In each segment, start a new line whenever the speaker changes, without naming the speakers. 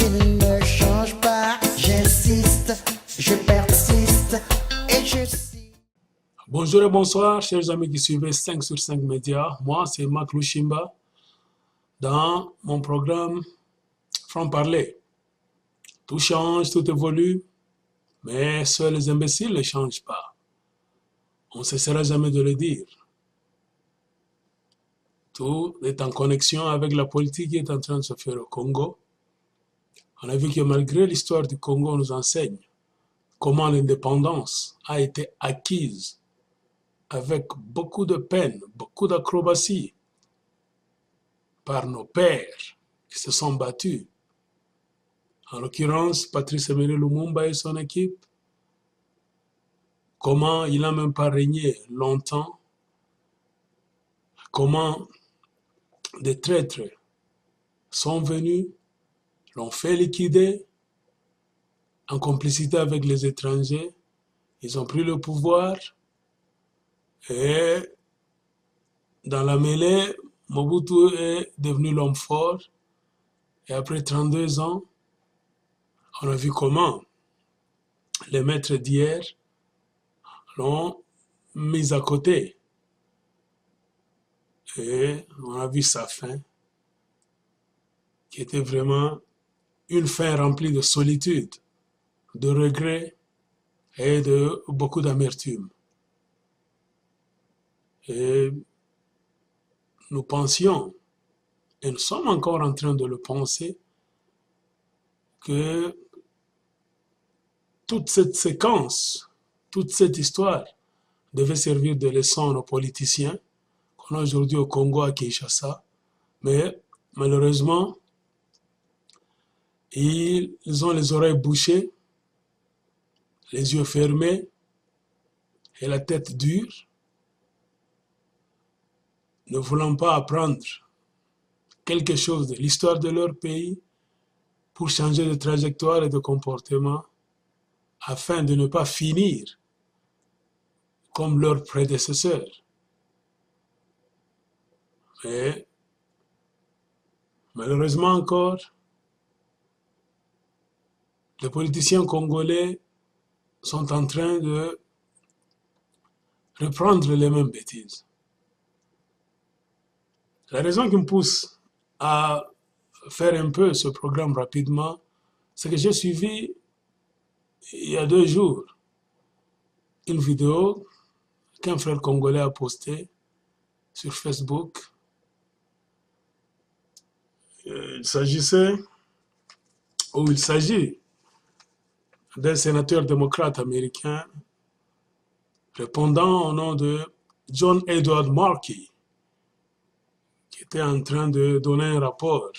il ne change pas. J'insiste, je persiste et je suis.
Bonjour et bonsoir, chers amis qui suivez 5 sur 5 médias. Moi, c'est Marc Lushimba dans mon programme Franc Parler. Tout change, tout évolue, mais seuls les imbéciles ne changent pas. On ne cessera jamais de le dire. Tout est en connexion avec la politique qui est en train de se faire au Congo. On a vu que malgré l'histoire du Congo, on nous enseigne comment l'indépendance a été acquise avec beaucoup de peine, beaucoup d'acrobatie par nos pères qui se sont battus. En l'occurrence, Patrice Emery Lumumba et son équipe, comment il n'a même pas régné longtemps, comment des traîtres sont venus, l'ont fait liquider en complicité avec les étrangers, ils ont pris le pouvoir et dans la mêlée, Mobutu est devenu l'homme fort et après 32 ans, on a vu comment les maîtres d'hier l'ont mis à côté. Et on a vu sa fin, qui était vraiment une fin remplie de solitude, de regrets et de beaucoup d'amertume. Et nous pensions, et nous sommes encore en train de le penser, que toute cette séquence, toute cette histoire devait servir de leçon à nos politiciens qu'on a aujourd'hui au Congo, à Kinshasa. Mais malheureusement, ils ont les oreilles bouchées, les yeux fermés et la tête dure, ne voulant pas apprendre quelque chose de l'histoire de leur pays pour changer de trajectoire et de comportement afin de ne pas finir comme leurs prédécesseurs. Mais malheureusement encore, les politiciens congolais sont en train de reprendre les mêmes bêtises. La raison qui me pousse à faire un peu ce programme rapidement, c'est que j'ai suivi il y a 2 jours une vidéo qu'un frère congolais a postée sur Facebook. Il s'agissait, ou il s'agit, d'un sénateur démocrate américain répondant au nom de John Edward Markey, qui était en train de donner un rapport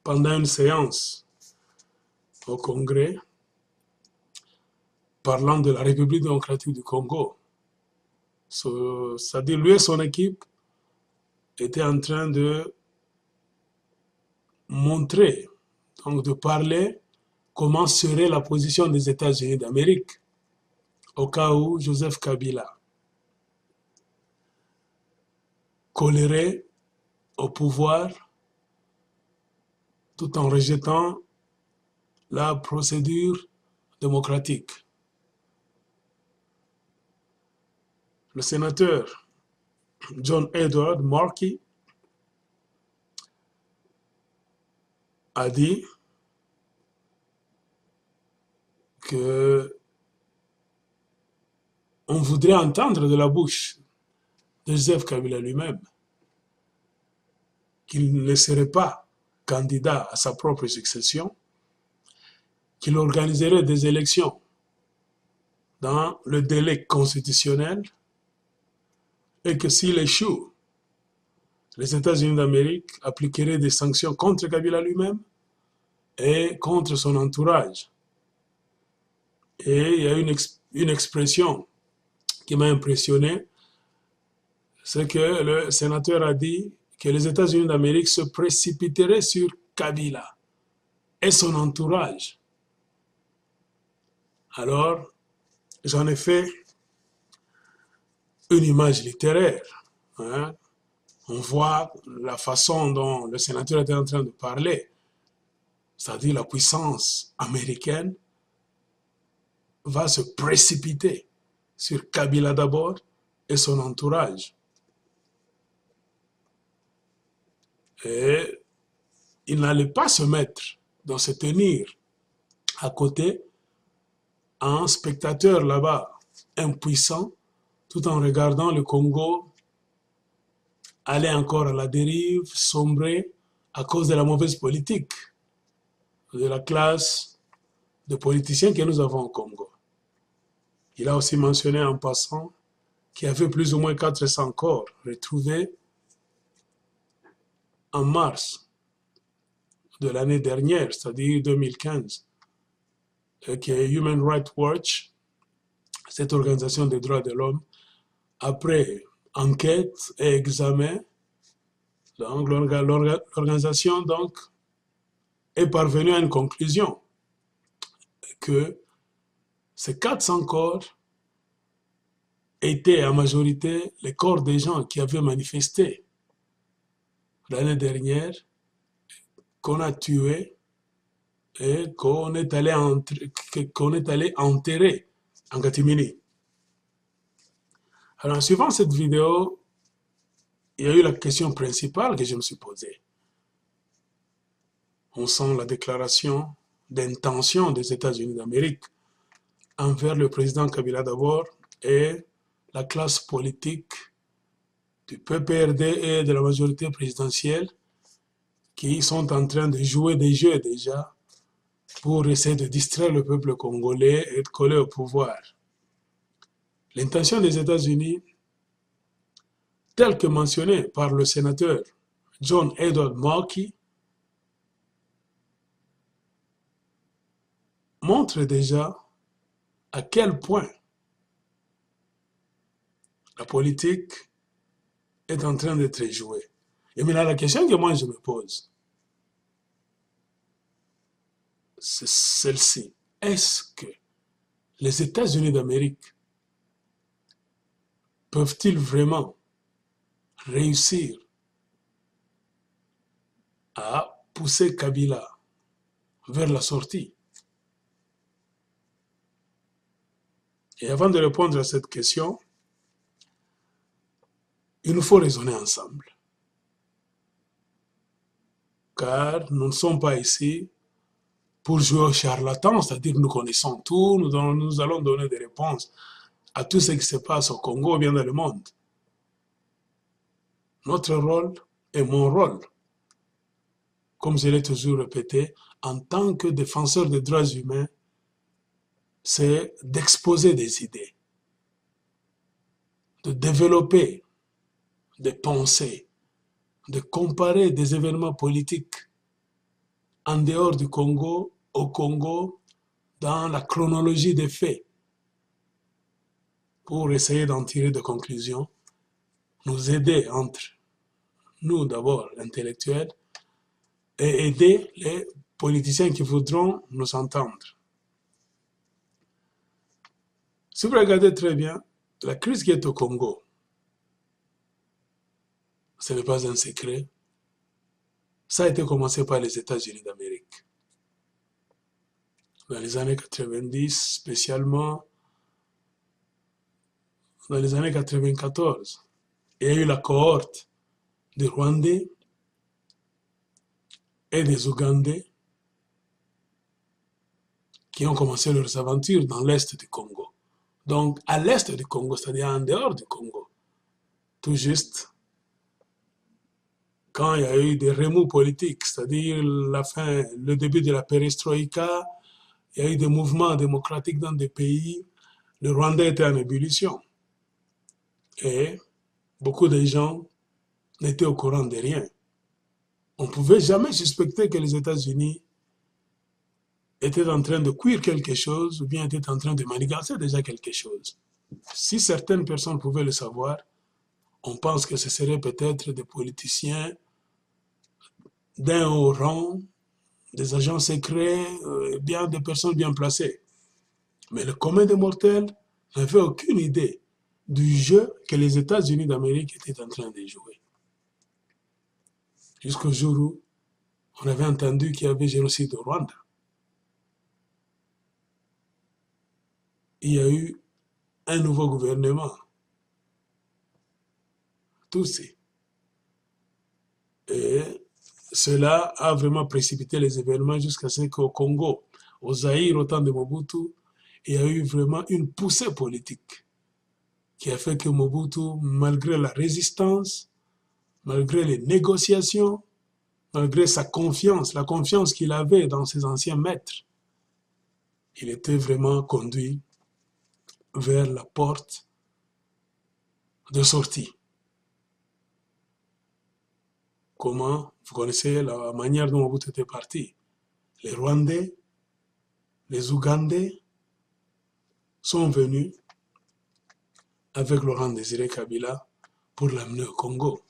pendant une séance au Congrès parlant de la République démocratique du Congo. C'est-à-dire lui et son équipe étaient en train de montrer, donc de parler comment serait la position des États-Unis d'Amérique au cas où Joseph Kabila collerait au pouvoir tout en rejetant la procédure démocratique. Le sénateur John Edward Markey a dit que on voudrait entendre de la bouche de Joseph Kabila lui-même qu'il ne serait pas candidat à sa propre succession, qu'il organiserait des élections dans le délai constitutionnel et que s'il échoue, les États-Unis d'Amérique appliqueraient des sanctions contre Kabila lui-même et contre son entourage. Et il y a une expression qui m'a impressionné, c'est que le sénateur a dit que les États-Unis d'Amérique se précipiteraient sur Kabila et son entourage. Alors, j'en ai fait une image littéraire. Hein. On voit la façon dont le sénateur était en train de parler. c'est-à-dire la puissance américaine, va se précipiter sur Kabila d'abord et son entourage. Et il n'allait pas se mettre, donc se tenir à côté, un spectateur là-bas, impuissant, tout en regardant le Congo aller encore à la dérive, sombrer à cause de la mauvaise politique de la classe de politiciens que nous avons au Congo. Il a aussi mentionné en passant qu'il y avait plus ou moins 400 corps retrouvés en mars de l'année dernière, c'est-à-dire 2015, et que Human Rights Watch, cette organisation des droits de l'homme, après enquête et examen, donc l'organisation donc est parvenue à une conclusion que ces 400 corps étaient en majorité les corps des gens qui avaient manifesté l'année dernière, qu'on a tués et qu'on est allé enterrer en catimini. Alors, en suivant cette vidéo, il y a eu la question principale que je me suis posée. On sent la déclaration d'intention des États-Unis d'Amérique envers le président Kabila d'abord et la classe politique du PPRD et de la majorité présidentielle qui sont en train de jouer des jeux déjà pour essayer de distraire le peuple congolais et de coller au pouvoir. L'intention des États-Unis, telle que mentionnée par le sénateur John Edward Markey, montre déjà à quel point la politique est en train d'être jouée. Et maintenant, la question que moi je me pose, c'est celle-ci. Est-ce que les États-Unis d'Amérique peuvent-ils vraiment réussir à pousser Kabila vers la sortie? Et avant de répondre à cette question, il nous faut raisonner ensemble. Car nous ne sommes pas ici pour jouer au charlatan, c'est-à-dire nous connaissons tout, nous allons donner des réponses à tout ce qui se passe au Congo ou bien dans le monde. Notre rôle et mon rôle, comme je l'ai toujours répété, en tant que défenseur des droits humains, c'est d'exposer des idées, de développer des pensées, de comparer des événements politiques en dehors du Congo, au Congo, dans la chronologie des faits, pour essayer d'en tirer des conclusions, nous aider entre nous d'abord, intellectuels, et aider les politiciens qui voudront nous entendre. Si vous regardez très bien, la crise qui est au Congo, ce n'est pas un secret, ça a été commencé par les États-Unis d'Amérique. Dans les années 90, spécialement dans les années 94, il y a eu la cohorte des Rwandais et des Ougandais qui ont commencé leurs aventures dans l'est du Congo. Donc, à l'est du Congo, c'est-à-dire en dehors du Congo, tout juste quand il y a eu des remous politiques, c'est-à-dire le début de la perestroïka, il y a eu des mouvements démocratiques dans des pays, le Rwanda était en ébullition. Et beaucoup de gens n'étaient au courant de rien. On ne pouvait jamais suspecter que les États-Unis étaient en train de cuire quelque chose ou bien étaient en train de manigancer déjà quelque chose. Si certaines personnes pouvaient le savoir, on pense que ce serait peut-être des politiciens d'un haut rang, des agents secrets, bien des personnes bien placées. Mais le commun des mortels n'avait aucune idée du jeu que les États-Unis d'Amérique étaient en train de jouer. Jusqu'au jour où On avait entendu qu'il y avait génocide au Rwanda. Il y a eu un nouveau gouvernement, Tutsi. Et cela a vraiment précipité les événements jusqu'à ce qu'au Congo, au Zaïre, au temps de Mobutu, il y a eu vraiment une poussée politique qui a fait que Mobutu, malgré la résistance, malgré les négociations, malgré sa confiance, la confiance qu'il avait dans ses anciens maîtres, il était vraiment conduit vers la porte de sortie. Comment? Vous connaissez la manière dont Mobutu était parti. Les Rwandais, les Ougandais sont venus avec Laurent Désiré Kabila pour l'amener au Congo.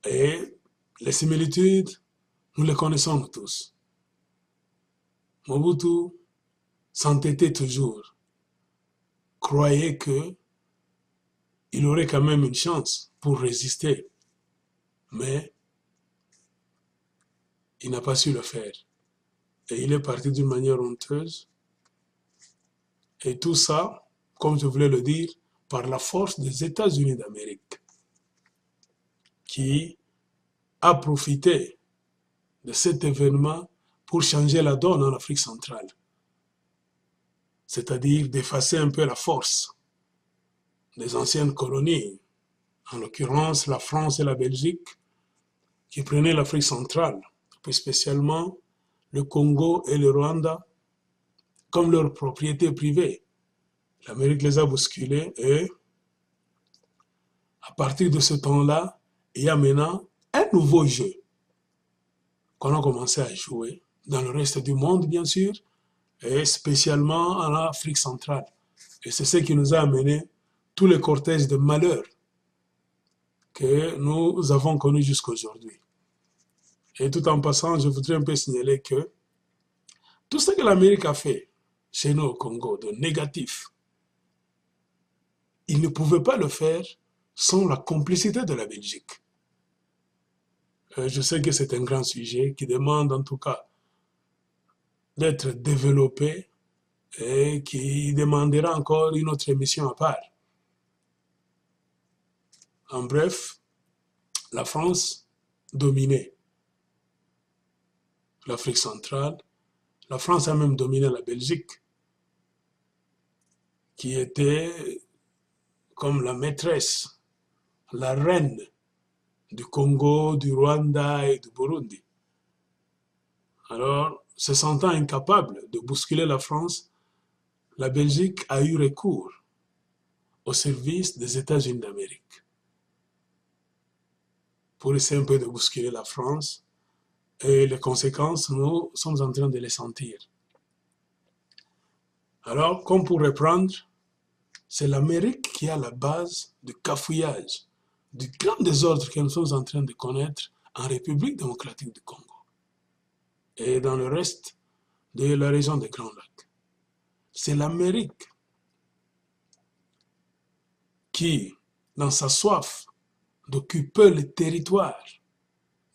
Et les similitudes, nous les connaissons tous. Mobutu s'entêtait toujours, croyait qu'il aurait quand même une chance pour résister, mais il n'a pas su le faire. Et il est parti d'une manière honteuse. Et tout ça, comme je voulais le dire, par la force des États-Unis d'Amérique, qui a profité de cet événement pour changer la donne en Afrique centrale. C'est-à-dire d'effacer un peu la force des anciennes colonies, en l'occurrence la France et la Belgique, qui prenaient l'Afrique centrale, plus spécialement le Congo et le Rwanda, comme leur propriété privée. L'Amérique les a bousculés et à partir de ce temps-là, il y a maintenant un nouveau jeu qu'on a commencé à jouer dans le reste du monde, bien sûr, et spécialement en Afrique centrale. Et c'est ce qui nous a amené tous les cortèges de malheur que nous avons connus jusqu'à aujourd'hui. Et tout en passant, je voudrais un peu signaler que tout ce que l'Amérique a fait chez nous au Congo de négatif, il ne pouvait pas le faire sans la complicité de la Belgique. Je sais que c'est un grand sujet qui demande en tout cas d'être développé et qui demandera encore une autre émission à part. En bref, la France dominait l'Afrique centrale. La France a même dominé la Belgique, qui était comme la maîtresse, la reine du Congo, du Rwanda et du Burundi. Alors, se sentant incapable de bousculer la France, la Belgique a eu recours au service des États-Unis d'Amérique pour essayer un peu de bousculer la France. Et les conséquences, nous sommes en train de les sentir. Alors, comme pour reprendre, c'est l'Amérique qui est à la base du cafouillage, du grand désordre que nous sommes en train de connaître en République démocratique du Congo et dans le reste de la région des Grands Lacs. C'est l'Amérique qui, dans sa soif d'occuper le territoire,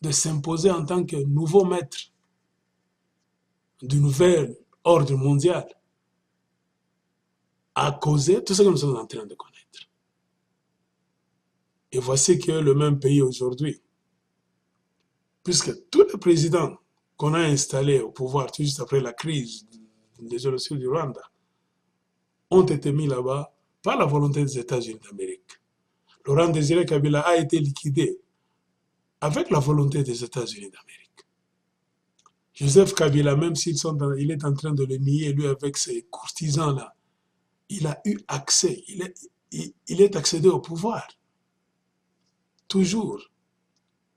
de s'imposer en tant que nouveau maître du nouvel ordre mondial, a causé tout ce que nous sommes en train de connaître. Et voici que le même pays aujourd'hui, puisque tous les présidents qu'on a installés au pouvoir tout juste après la crise des génocides du Rwanda ont été mis là-bas par la volonté des États-Unis d'Amérique. Laurent Désiré Kabila a été liquidé avec la volonté des États-Unis d'Amérique. Joseph Kabila, même s'il est en train de le nier, lui, avec ses courtisans-là, il a eu accès, il est accédé au pouvoir, toujours,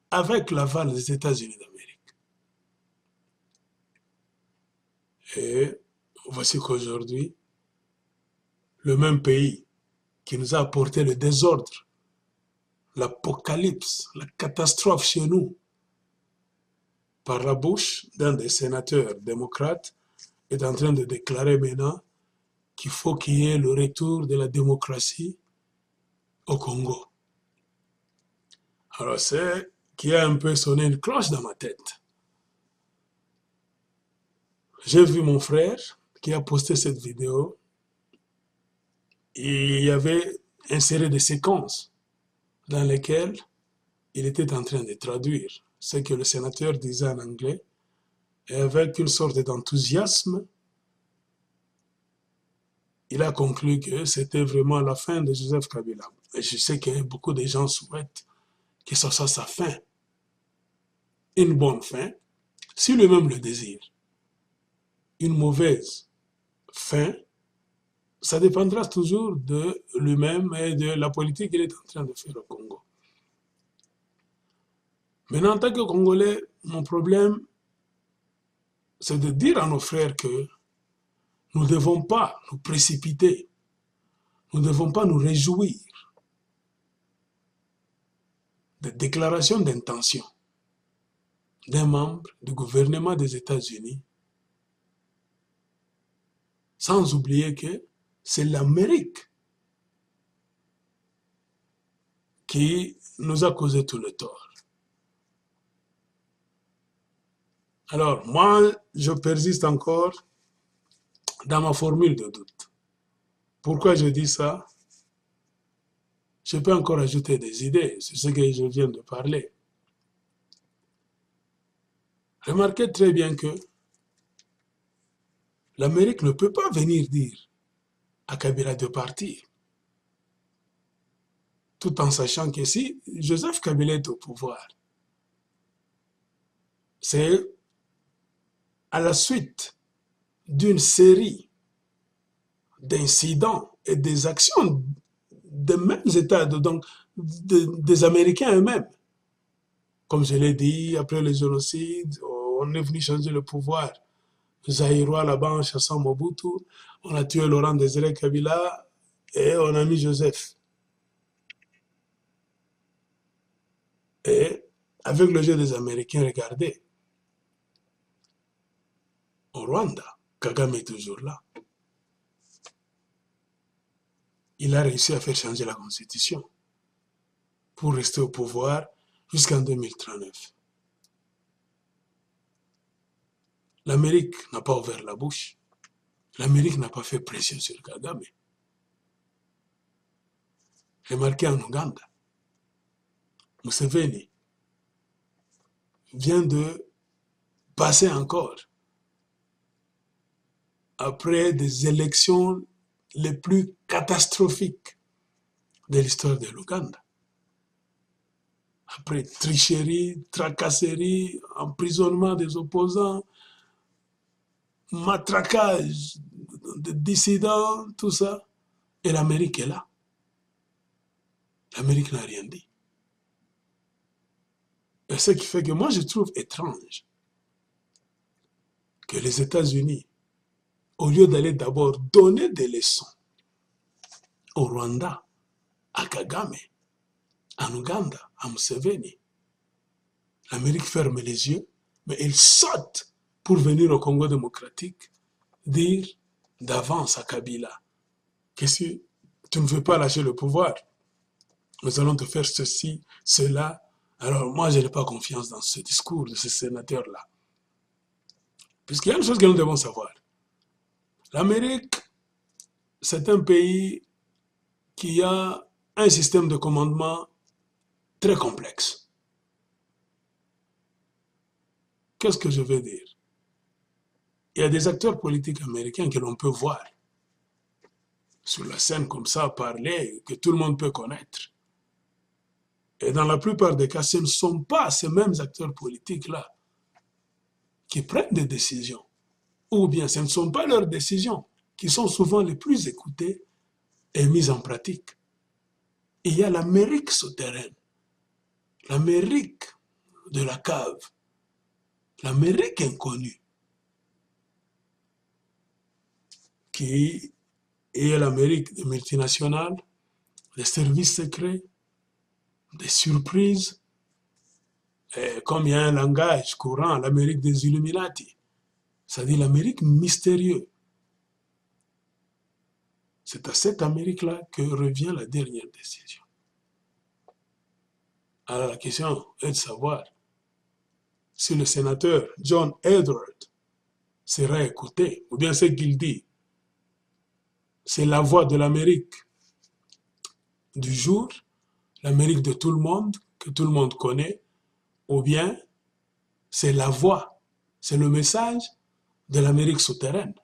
avec l'aval des États-Unis d'Amérique. Et voici qu'aujourd'hui, le même pays qui nous a apporté le désordre, l'apocalypse, la catastrophe chez nous, par la bouche d'un des sénateurs démocrates, est en train de déclarer maintenant qu'il faut qu'il y ait le retour de la démocratie au Congo. Alors c'est qui a un peu sonné une cloche dans ma tête. J'ai vu mon frère qui a posté cette vidéo et il y avait inséré des séquences dans lesquelles il était en train de traduire ce que le sénateur disait en anglais et avec une sorte d'enthousiasme, il a conclu que c'était vraiment la fin de Joseph Kabila. Et je sais que beaucoup de gens souhaitent que ce soit sa fin, une bonne fin, si lui-même le désire. Une mauvaise fin, ça dépendra toujours de lui-même et de la politique qu'il est en train de faire au Congo. Maintenant, en tant que Congolais, mon problème, c'est de dire à nos frères que nous ne devons pas nous précipiter, nous ne devons pas nous réjouir des déclarations d'intention d'un membre du gouvernement des États-Unis, sans oublier que c'est l'Amérique qui nous a causé tout le tort. Alors, moi, je persiste encore dans ma formule de doute. Pourquoi je dis ça? Je peux encore ajouter des idées sur ce que je viens de parler. Remarquez très bien que l'Amérique ne peut pas venir dire à Kabila de partir, tout en sachant que si Joseph Kabila est au pouvoir, c'est à la suite d'une série d'incidents et des actions des mêmes États, donc des Américains eux-mêmes. Comme je l'ai dit, après le génocide, on est venu changer le pouvoir zaïrois là-bas en chassant Mobutu, on a tué Laurent Désiré Kabila et on a mis Joseph. Et avec le jeu des Américains, regardez, au Rwanda, Kagame est toujours là. Il a réussi à faire changer la constitution pour rester au pouvoir jusqu'en 2039. L'Amérique n'a pas ouvert la bouche. L'Amérique n'a pas fait pression sur Kagame. Remarquez en Ouganda, Museveni vient de passer encore après des élections les plus catastrophiques de l'histoire de l'Ouganda. Après tricherie, tracasserie, emprisonnement des opposants, matraquage de dissidents, tout ça. Et l'Amérique est là. L'Amérique n'a rien dit. Et ce qui fait que moi je trouve étrange que les États-Unis, au lieu d'aller d'abord donner des leçons au Rwanda, à Kagame, en Ouganda, à Museveni, l'Amérique ferme les yeux, mais elle saute pour venir au Congo démocratique dire d'avance à Kabila que si tu ne veux pas lâcher le pouvoir, nous allons te faire ceci, cela. Alors moi, je n'ai pas confiance dans ce discours de ce sénateur-là. Puisqu'il y a une chose que nous devons savoir. L'Amérique, c'est un pays qui a un système de commandement très complexe. Qu'est-ce que je veux dire? Il y a des acteurs politiques américains que l'on peut voir sur la scène comme ça, parler, que tout le monde peut connaître. Et dans la plupart des cas, ce ne sont pas ces mêmes acteurs politiques-là qui prennent des décisions. Ou bien ce ne sont pas leurs décisions qui sont souvent les plus écoutées et mises en pratique. Il y a l'Amérique souterraine, l'Amérique de la cave, l'Amérique inconnue, qui est l'Amérique des multinationales, des services secrets, des surprises, et comme il y a un langage courant, l'Amérique des Illuminati, c'est-à-dire l'Amérique mystérieuse. C'est à cette Amérique-là que revient la dernière décision. Alors la question est de savoir si le sénateur John Edward sera écouté, ou bien ce qu'il dit, c'est la voix de l'Amérique du jour, l'Amérique de tout le monde, que tout le monde connaît, ou bien c'est la voix, c'est le message de l'Amérique souterraine.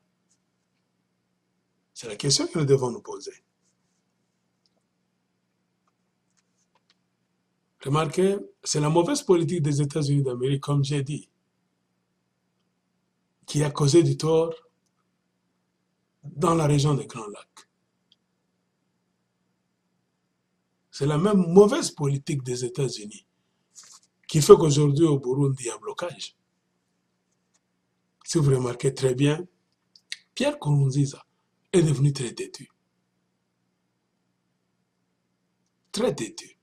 C'est la question que nous devons nous poser. Remarquez, c'est la mauvaise politique des États-Unis d'Amérique, comme j'ai dit, qui a causé du tort dans la région des Grands Lacs. C'est la même mauvaise politique des États-Unis qui fait qu'aujourd'hui au Burundi, il y a un blocage. Si vous remarquez très bien, Pierre Nkurunziza est devenu très têtu. Très têtu.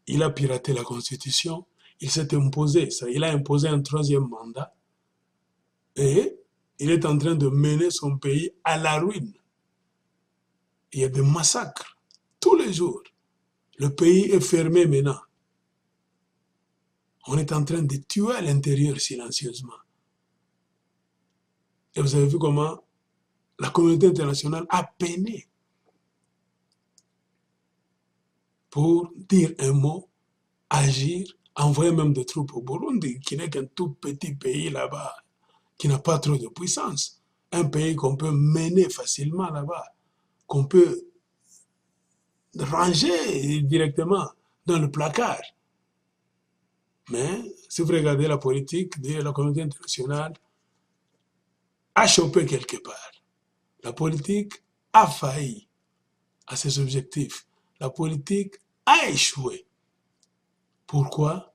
Il a piraté la Constitution, il s'est imposé, il a imposé un troisième mandat et il est en train de mener son pays à la ruine. Il y a des massacres tous les jours. Le pays est fermé maintenant. On est en train de tuer à l'intérieur silencieusement. Et vous avez vu comment la communauté internationale a peiné pour dire un mot, agir, envoyer même des troupes au Burundi, qui n'est qu'un tout petit pays là-bas, qui n'a pas trop de puissance. Un pays qu'on peut mener facilement là-bas, qu'on peut ranger directement dans le placard. Mais si vous regardez la politique de la communauté internationale, a chopé quelque part. La politique a failli à ses objectifs. La politique a échoué. Pourquoi?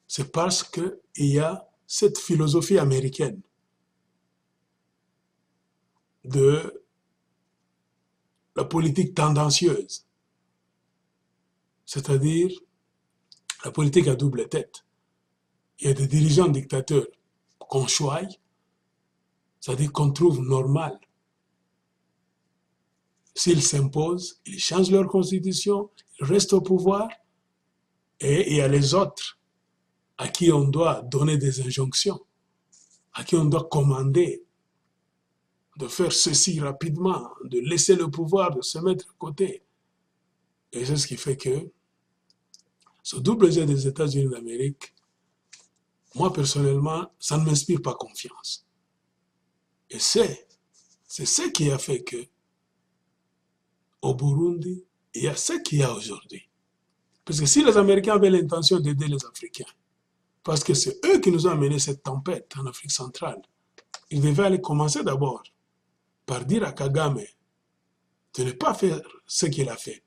C'est parce qu'il y a cette philosophie américaine de la politique tendancieuse, c'est-à-dire la politique à double tête. Il y a des dirigeants dictateurs qu'on choisit, c'est-à-dire qu'on trouve normal. S'ils s'imposent, ils changent leur constitution, ils restent au pouvoir, et il y a les autres à qui on doit donner des injonctions, à qui on doit commander de faire ceci rapidement, de laisser le pouvoir, de se mettre à côté. Et c'est ce qui fait que ce double jeu des États-Unis d'Amérique, moi personnellement, ça ne m'inspire pas confiance. Et c'est ce qui a fait que au Burundi, il y a ce qu'il y a aujourd'hui. Parce que si les Américains avaient l'intention d'aider les Africains, parce que c'est eux qui nous ont amené cette tempête en Afrique centrale, ils devaient aller commencer d'abord par dire à Kagame de ne pas faire ce qu'il a fait,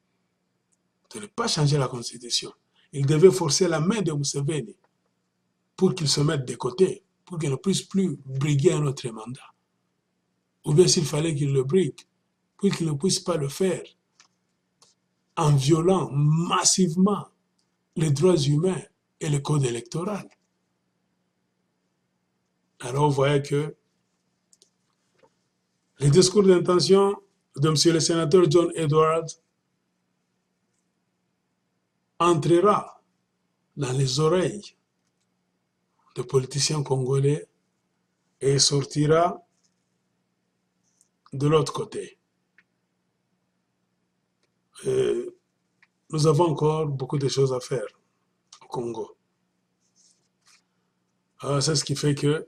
de ne pas changer la Constitution. Ils devaient forcer la main de Museveni pour qu'il se mette de côté, pour qu'il ne puisse plus briguer un autre mandat. Ou bien s'il fallait qu'il le brigue, pour qu'il ne puisse pas le faire en violant massivement les droits humains et le code électoral. Alors vous voyez que le discours d'intention de M. le sénateur John Edwards entrera dans les oreilles des politiciens congolais et sortira de l'autre côté. Et nous avons encore beaucoup de choses à faire au Congo. Alors c'est ce qui fait que,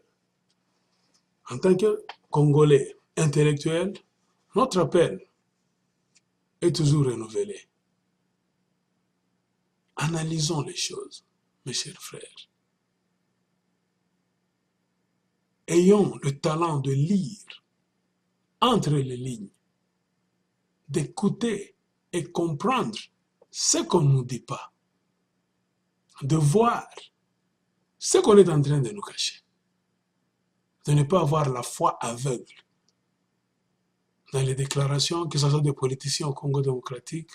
en tant que Congolais intellectuels, notre appel est toujours renouvelé. Analysons les choses, mes chers frères. Ayons le talent de lire entre les lignes, d'écouter et comprendre ce qu'on ne nous dit pas, de voir ce qu'on est en train de nous cacher, de ne pas avoir la foi aveugle dans les déclarations, que ce soit des politiciens au Congo démocratique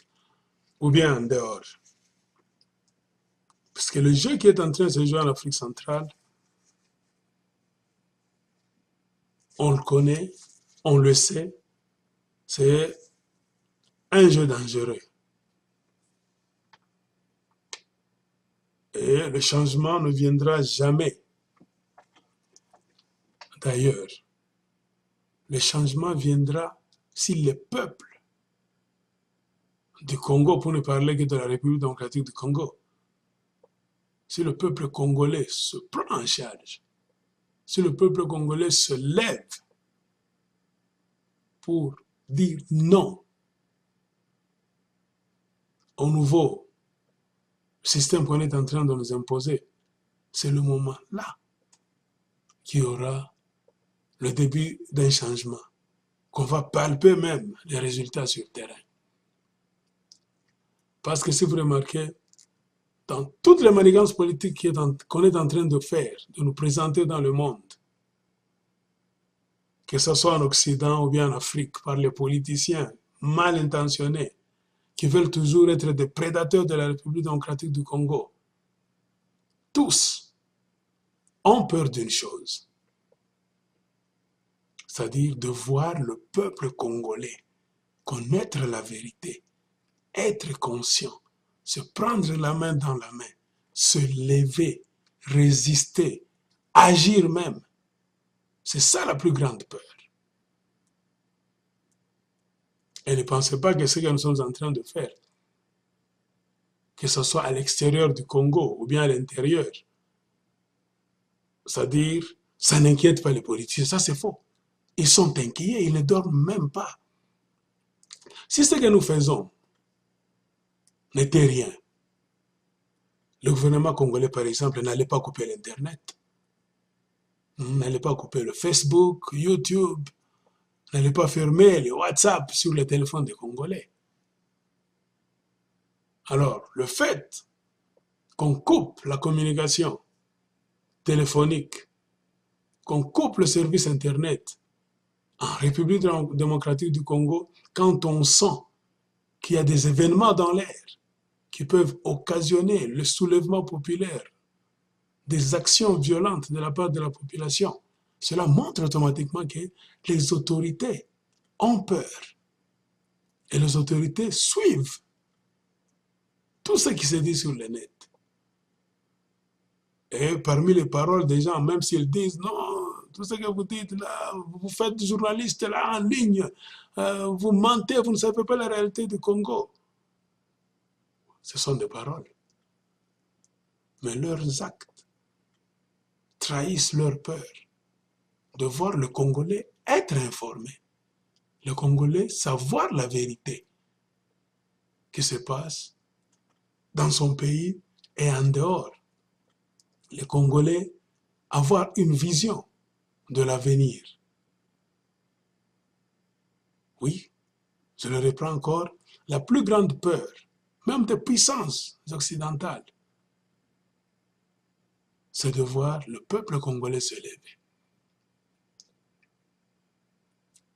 ou bien en dehors. Parce que le jeu qui est en train de se jouer en Afrique centrale, on le connaît, on le sait, c'est un jeu dangereux. Et le changement ne viendra jamais d'ailleurs. Le changement viendra si les peuples du Congo, pour ne parler que de la République démocratique du Congo, si le peuple congolais se prend en charge, si le peuple congolais se lève pour dire non au nouveau système qu'on est en train de nous imposer, c'est le moment là qu'il y aura le début d'un changement, qu'on va palper même les résultats sur le terrain. Parce que si vous remarquez, dans toutes les manigances politiques qu'on est en train de faire, de nous présenter dans le monde, que ce soit en Occident ou bien en Afrique, par les politiciens mal intentionnés, qui veulent toujours être des prédateurs de la République démocratique du Congo, tous ont peur d'une chose, c'est-à-dire de voir le peuple congolais connaître la vérité, être conscient, se prendre la main dans la main, se lever, résister, agir même. C'est ça la plus grande peur. Et ne pensez pas que ce que nous sommes en train de faire, que ce soit à l'extérieur du Congo ou bien à l'intérieur, c'est-à-dire, ça n'inquiète pas les politiciens, ça c'est faux. Ils sont inquiets, ils ne dorment même pas. Si ce que nous faisons n'était rien, le gouvernement congolais, par exemple, n'allait pas couper l'Internet, n'allait pas couper le Facebook, YouTube, n'allait pas fermer le WhatsApp sur le téléphone des Congolais. Alors, le fait qu'on coupe la communication téléphonique, qu'on coupe le service Internet en République démocratique du Congo, quand on sent qu'il y a des événements dans l'air qui peuvent occasionner le soulèvement populaire, des actions violentes de la part de la population, cela montre automatiquement que les autorités ont peur. Et les autorités suivent tout ce qui se dit sur le net. Et parmi les paroles des gens, même s'ils disent non, tout ce que vous dites là, vous faites du journaliste là en ligne, vous mentez, vous ne savez pas la réalité du Congo. Ce sont des paroles. Mais leurs actes trahissent leur peur de voir le Congolais être informé, le Congolais savoir la vérité qui se passe dans son pays et en dehors. Les Congolais avoir une vision de l'avenir. Oui, je le reprends encore, la plus grande peur, même des puissances occidentales, c'est de voir le peuple congolais se lever.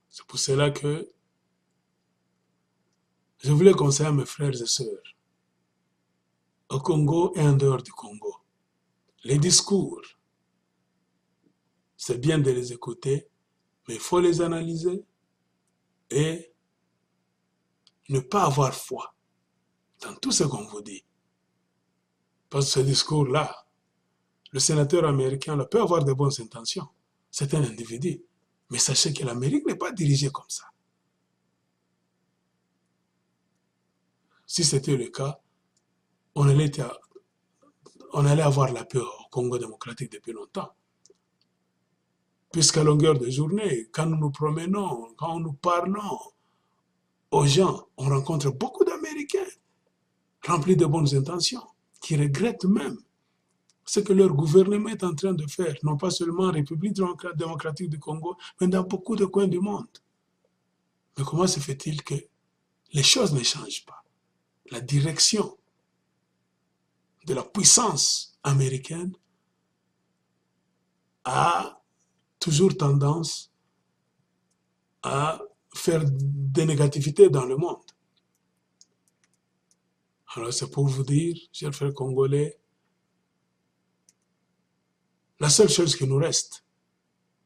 C'est pour cela que je voulais conseiller à mes frères et sœurs, au Congo et en dehors du Congo, les discours, c'est bien de les écouter, mais il faut les analyser et ne pas avoir foi dans tout ce qu'on vous dit. Parce que ce discours-là, le sénateur américain peut avoir de bonnes intentions. C'est un individu. Mais sachez que l'Amérique n'est pas dirigée comme ça. Si c'était le cas, on allait avoir la paix au Congo démocratique depuis longtemps. Puisqu'à longueur de journée, quand nous nous promenons, quand nous parlons aux gens, on rencontre beaucoup d'Américains remplis de bonnes intentions, qui regrettent même ce que leur gouvernement est en train de faire, non pas seulement en République démocratique du Congo, mais dans beaucoup de coins du monde. Mais comment se fait-il que les choses ne changent pas? La direction de la puissance américaine a toujours tendance à faire des négativités dans le monde. Alors c'est pour vous dire, chers frères congolais, la seule chose qui nous reste,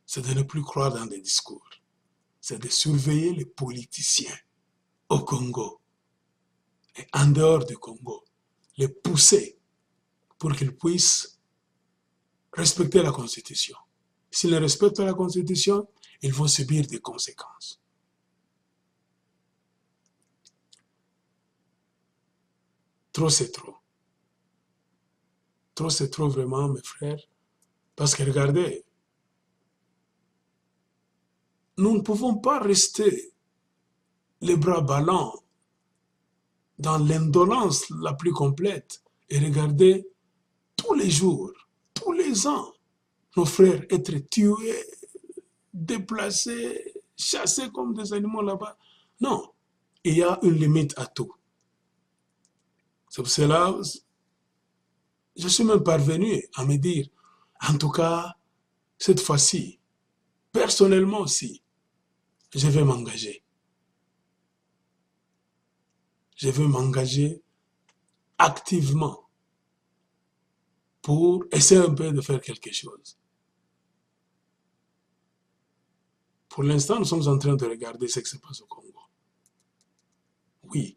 c'est de ne plus croire dans des discours. C'est de surveiller les politiciens au Congo et en dehors du Congo, les pousser pour qu'ils puissent respecter la Constitution. S'ils ne respectent pas la Constitution, ils vont subir des conséquences. Trop, c'est trop. Trop, c'est trop vraiment, mes frères. Parce que regardez, nous ne pouvons pas rester les bras ballants dans l'indolence la plus complète et regarder tous les jours, tous les ans, nos frères être tués, déplacés, chassés comme des animaux là-bas. Non, il y a une limite à tout. C'est pour cela, je suis même parvenu à me dire, en tout cas, cette fois-ci, personnellement aussi, je vais m'engager. Je vais m'engager activement pour essayer un peu de faire quelque chose. Pour l'instant, nous sommes en train de regarder ce qui se passe au Congo. Oui,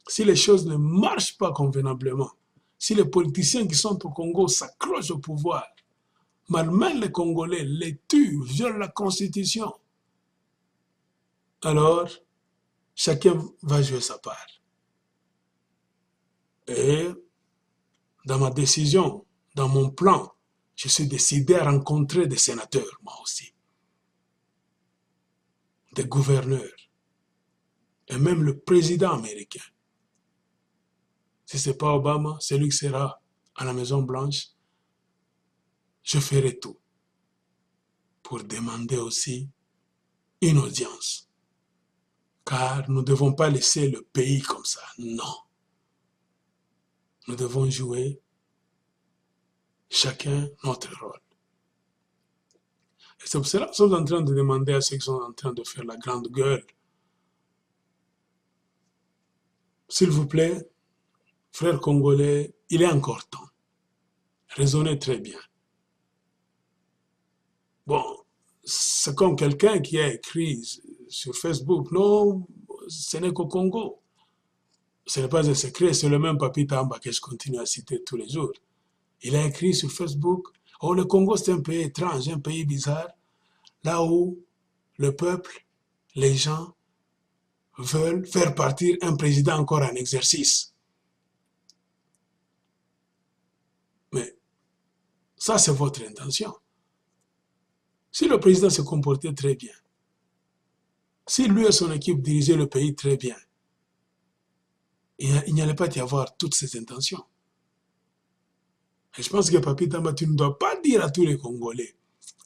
si les choses ne marchent pas convenablement, si les politiciens qui sont au Congo s'accrochent au pouvoir, malmènent les Congolais, les tuent, violent la Constitution, alors chacun va jouer sa part. Et dans ma décision, dans mon plan, je suis décidé à rencontrer des sénateurs, moi aussi, des gouverneurs, et même le président américain. Si ce n'est pas Obama, c'est lui qui sera à la Maison-Blanche, je ferai tout pour demander aussi une audience. Car nous ne devons pas laisser le pays comme ça, non. Nous devons jouer chacun notre rôle. Et c'est pour cela que nous sommes en train de demander à ceux qui sont en train de faire la grande gueule, s'il vous plaît, frères congolais, il est encore temps. Raisonnez très bien. Bon, c'est comme quelqu'un qui a écrit sur Facebook, non, ce n'est qu'au Congo. Ce n'est pas un secret, c'est le même Papi Tamba que je continue à citer tous les jours. Il a écrit sur Facebook, oh, le Congo c'est un pays étrange, un pays bizarre, là où le peuple, les gens veulent faire partir un président encore en exercice. Mais ça, c'est votre intention. Si le président se comportait très bien, si lui et son équipe dirigeaient le pays très bien, il n'y allait pas y avoir toutes ces intentions. Et je pense que Papi Tamba, tu ne dois pas dire à tous les Congolais,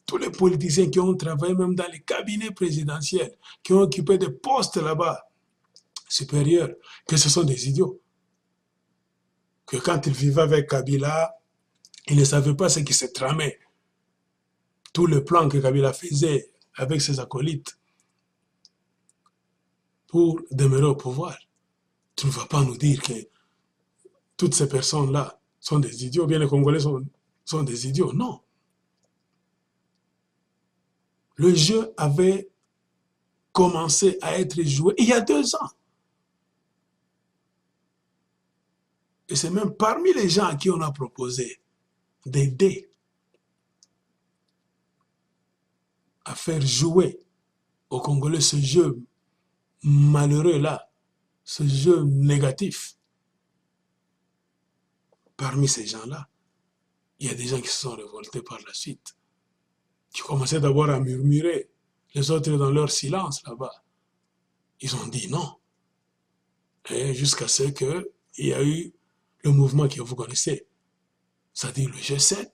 tous les politiciens qui ont travaillé même dans les cabinets présidentiels, qui ont occupé des postes là-bas supérieurs, que ce sont des idiots. Que quand ils vivaient avec Kabila, ils ne savaient pas ce qui se tramait. Tout le plan que Kabila faisait avec ses acolytes pour demeurer au pouvoir. Tu ne vas pas nous dire que toutes ces personnes-là sont des idiots, bien les Congolais sont des idiots. Non. Le jeu avait commencé à être joué il y a 2 ans. Et c'est même parmi les gens à qui on a proposé d'aider à faire jouer aux Congolais ce jeu malheureux-là, ce jeu négatif. Parmi ces gens-là, il y a des gens qui se sont révoltés par la suite, qui commençaient d'abord à murmurer, les autres dans leur silence là-bas. Ils ont dit non. Et jusqu'à ce qu'il y a eu le mouvement que vous connaissez, c'est-à-dire le G7,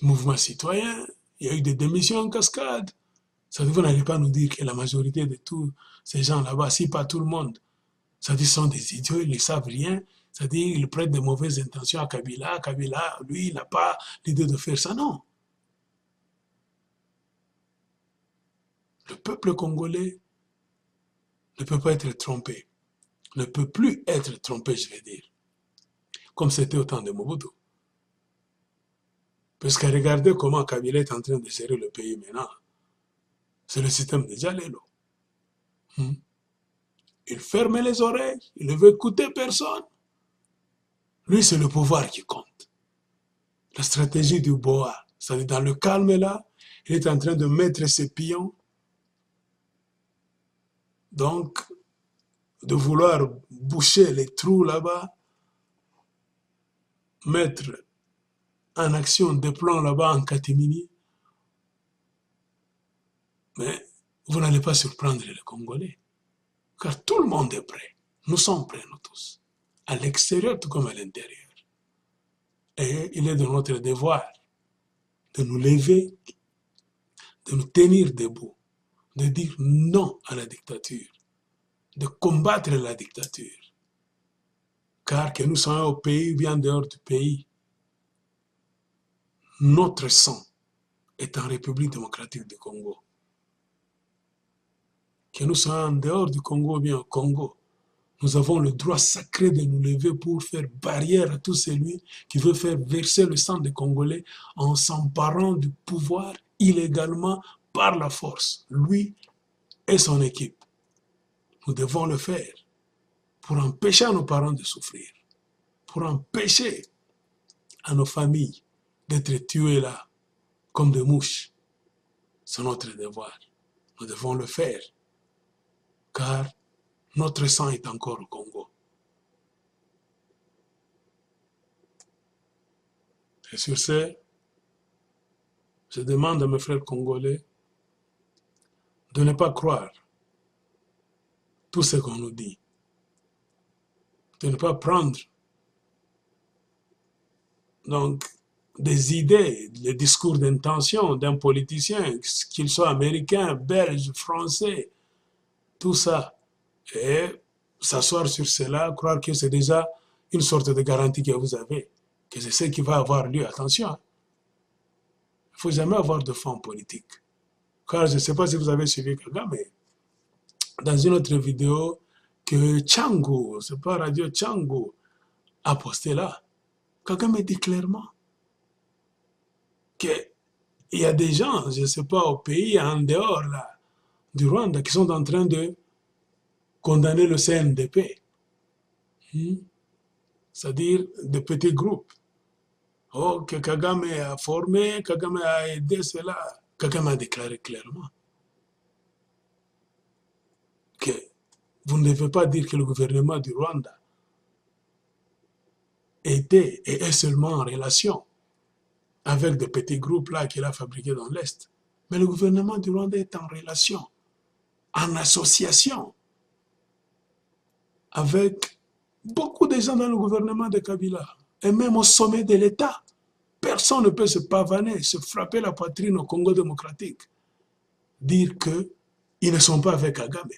mouvement citoyen, il y a eu des démissions en cascade. C'est-à-dire vous n'allez pas nous dire que la majorité de tous ces gens là-bas, si pas tout le monde, c'est-à-dire sont des idiots, ils ne savent rien, c'est-à-dire ils prêtent de mauvaises intentions à Kabila. Kabila, lui, il n'a pas l'idée de faire ça, non. Le peuple congolais ne peut pas être trompé, ne peut plus être trompé, je vais dire, comme c'était au temps de Mobutu. Parce que regardez comment Kabila est en train de gérer le pays maintenant. C'est le système de Jalelo. Il ferme les oreilles, il ne veut écouter personne. Lui, c'est le pouvoir qui compte. La stratégie du boa, c'est-à-dire dans le calme là, il est en train de mettre ses pions, donc de vouloir boucher les trous là-bas, mettre en action des plans là-bas en catimini, mais vous n'allez pas surprendre les Congolais, car tout le monde est prêt. Nous sommes prêts, nous tous, à l'extérieur tout comme à l'intérieur. Et il est de notre devoir de nous lever, de nous tenir debout, de dire non à la dictature, de combattre la dictature. Car que nous soyons au pays ou bien dehors du pays, notre sang est en République démocratique du Congo. Que nous soyons en dehors du Congo ou bien au Congo, nous avons le droit sacré de nous lever pour faire barrière à tout celui qui veut faire verser le sang des Congolais en s'emparant du pouvoir illégalement par la force, lui et son équipe. Nous devons le faire pour empêcher à nos parents de souffrir, pour empêcher à nos familles d'être tuées là comme des mouches. C'est notre devoir. Nous devons le faire, car notre sang est encore au Congo. Et sur ce, je demande à mes frères congolais de ne pas croire tout ce qu'on nous dit, de ne pas prendre donc des idées, les discours d'intention d'un politicien, qu'il soit américain, belge, français, tout ça, et s'asseoir sur cela, croire que c'est déjà une sorte de garantie que vous avez, que c'est ce qui va avoir lieu. Attention, il ne faut jamais avoir de fonds politiques. Car je ne sais pas si vous avez suivi Kagame, dans une autre vidéo que Tchango, c'est pas Radio Tchango, a posté là. Kagame dit clairement qu'il y a des gens, je ne sais pas, au pays, en dehors là, du Rwanda, qui sont en train de condamner le CNDP. C'est-à-dire de petits groupes. Oh, que Kagame a formé, Kagame a aidé cela. Kagame a déclaré clairement que vous ne devez pas dire que le gouvernement du Rwanda était et est seulement en relation avec des petits groupes là qu'il a fabriqués dans l'Est. Mais le gouvernement du Rwanda est en relation, en association avec beaucoup de gens dans le gouvernement de Kabila. Et même au sommet de l'État, personne ne peut se pavaner, se frapper la poitrine au Congo démocratique, dire qu'ils ne sont pas avec Kagame.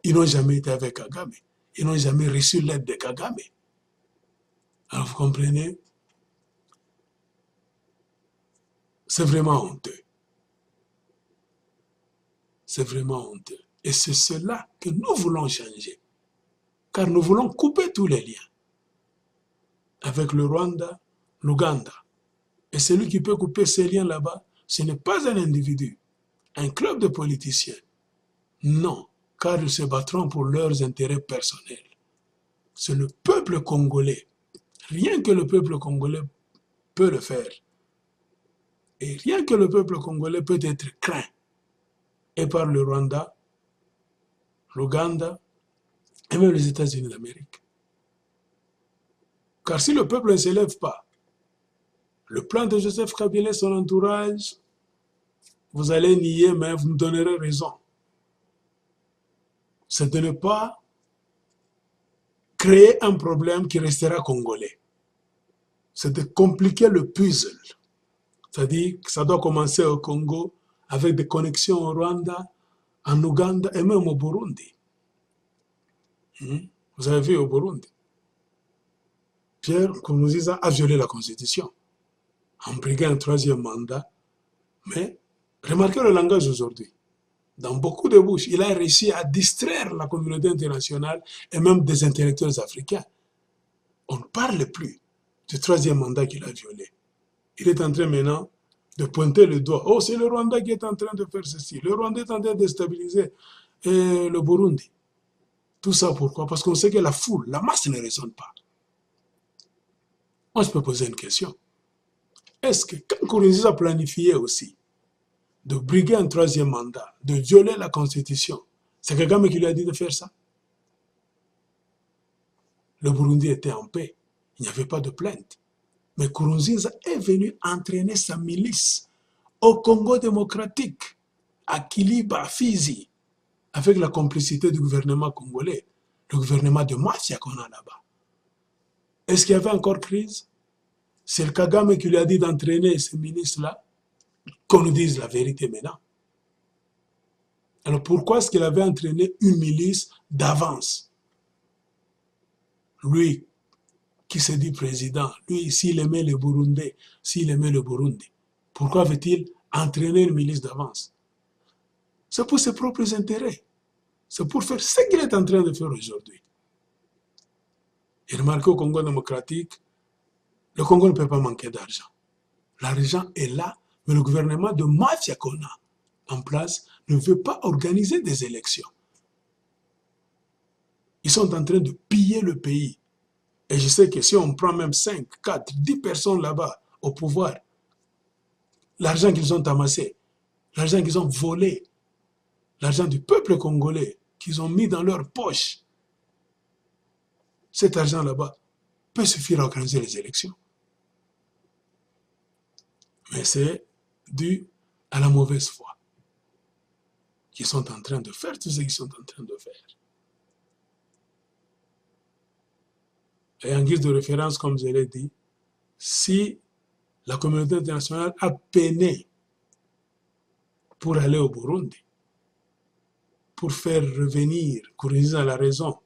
Ils n'ont jamais été avec Kagame. Ils n'ont jamais reçu l'aide de Kagame. Alors vous comprenez? C'est vraiment honteux. C'est vraiment honteux. Et c'est cela que nous voulons changer. Car nous voulons couper tous les liens avec le Rwanda, l'Ouganda. Et celui qui peut couper ces liens là-bas, ce n'est pas un individu, un club de politiciens. Non, car ils se battront pour leurs intérêts personnels. C'est le peuple congolais. Rien que le peuple congolais peut le faire. Et rien que le peuple congolais peut être craint. Et par le Rwanda, l'Ouganda, et même les États-Unis d'Amérique. Car si le peuple ne s'élève pas, le plan de Joseph Kabila et son entourage, vous allez nier, mais vous me donnerez raison. C'est de ne pas créer un problème qui restera congolais. C'est de compliquer le puzzle. C'est-à-dire que ça doit commencer au Congo avec des connexions au Rwanda, en Ouganda et même au Burundi. Vous avez vu au Burundi, Pierre Nkurunziza a violé la Constitution en briguant un troisième mandat. Mais remarquez le langage aujourd'hui. Dans beaucoup de bouches, il a réussi à distraire la communauté internationale et même des intellectuels africains. On ne parle plus du troisième mandat qu'il a violé. Il est en train maintenant de pointer le doigt. Oh, c'est le Rwanda qui est en train de faire ceci. Le Rwanda est en train de déstabiliser le Burundi. Tout ça pourquoi? Parce qu'on sait que la foule, la masse ne raisonne pas. Moi, je peux poser une question. Est-ce que quand Nkurunziza a planifié aussi de briguer un troisième mandat, de violer la Constitution, c'est Kagame qui lui a dit de faire ça? Le Burundi était en paix. Il n'y avait pas de plainte. Mais Nkurunziza est venu entraîner sa milice au Congo démocratique, à Kiliba, Fizi, avec la complicité du gouvernement congolais, le gouvernement de mafia qu'on a là-bas. Est-ce qu'il y avait encore crise? C'est le Kagame qui lui a dit d'entraîner ces milices-là, qu'on nous dise la vérité maintenant. Alors pourquoi est-ce qu'il avait entraîné une milice d'avance? Lui, qui se dit président, lui, s'il aimait le Burundais, s'il aimait le Burundi, pourquoi avait-il entraîné une milice d'avance? C'est pour ses propres intérêts. C'est pour faire ce qu'il est en train de faire aujourd'hui. Et remarquez au Congo démocratique, le Congo ne peut pas manquer d'argent. L'argent est là, mais le gouvernement de mafia qu'on a en place ne veut pas organiser des élections. Ils sont en train de piller le pays. Et je sais que si on prend même 5, 4, 10 personnes là-bas au pouvoir, l'argent qu'ils ont amassé, l'argent qu'ils ont volé, l'argent du peuple congolais qu'ils ont mis dans leur poche, cet argent là-bas peut suffire à organiser les élections. Mais c'est dû à la mauvaise foi qu'ils sont en train de faire tout ce qu'ils sont en train de faire. Et en guise de référence, comme je l'ai dit, si la communauté internationale a peiné pour aller au Burundi, pour faire revenir, Nkurunziza à la raison,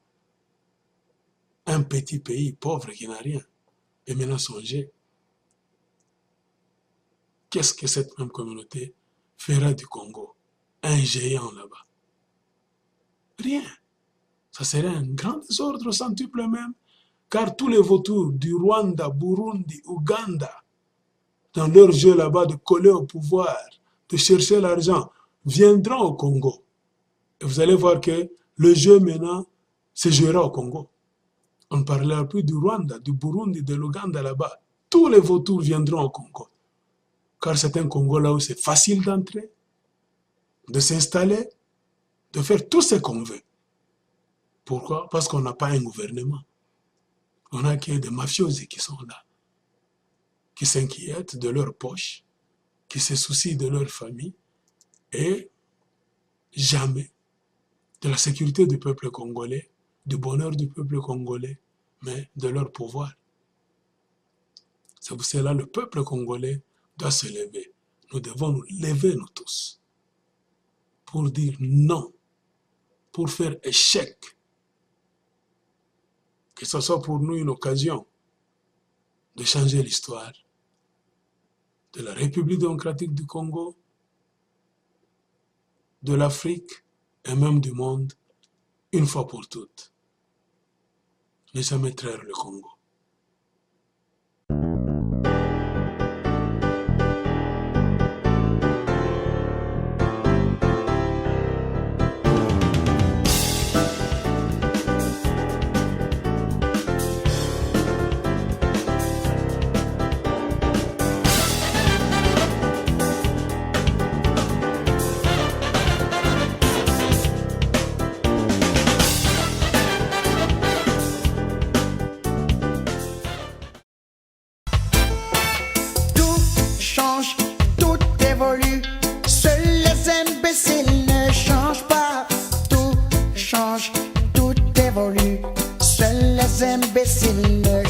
un petit pays pauvre qui n'a rien, et maintenant songez, qu'est-ce que cette même communauté fera du Congo? Un géant là-bas. Rien. Ça serait un grand désordre au centuple même, car tous les vautours du Rwanda, Burundi, Ouganda, dans leur jeu là-bas de coller au pouvoir, de chercher l'argent, viendront au Congo. Et vous allez voir que le jeu maintenant se jouera au Congo. On ne parlera plus du Rwanda, du Burundi, de l'Ouganda là-bas. Tous les vautours viendront au Congo. Car c'est un Congo là où c'est facile d'entrer, de s'installer, de faire tout ce qu'on veut. Pourquoi? Parce qu'on n'a pas un gouvernement. On a que des mafiosi qui sont là, qui s'inquiètent de leur poche, qui se soucient de leur famille et jamais de la sécurité du peuple congolais, du bonheur du peuple congolais, mais de leur pouvoir. C'est pour cela que le peuple congolais doit se lever. Nous devons nous lever, nous tous, pour dire non, pour faire échec. Que ce soit pour nous une occasion de changer l'histoire de la République démocratique du Congo, de l'Afrique et même du monde, une fois pour toutes. Ne jamais traire le Congo.
Tout évolue, seuls les imbéciles ne changent pas. Tout change, tout évolue, seuls les imbéciles ne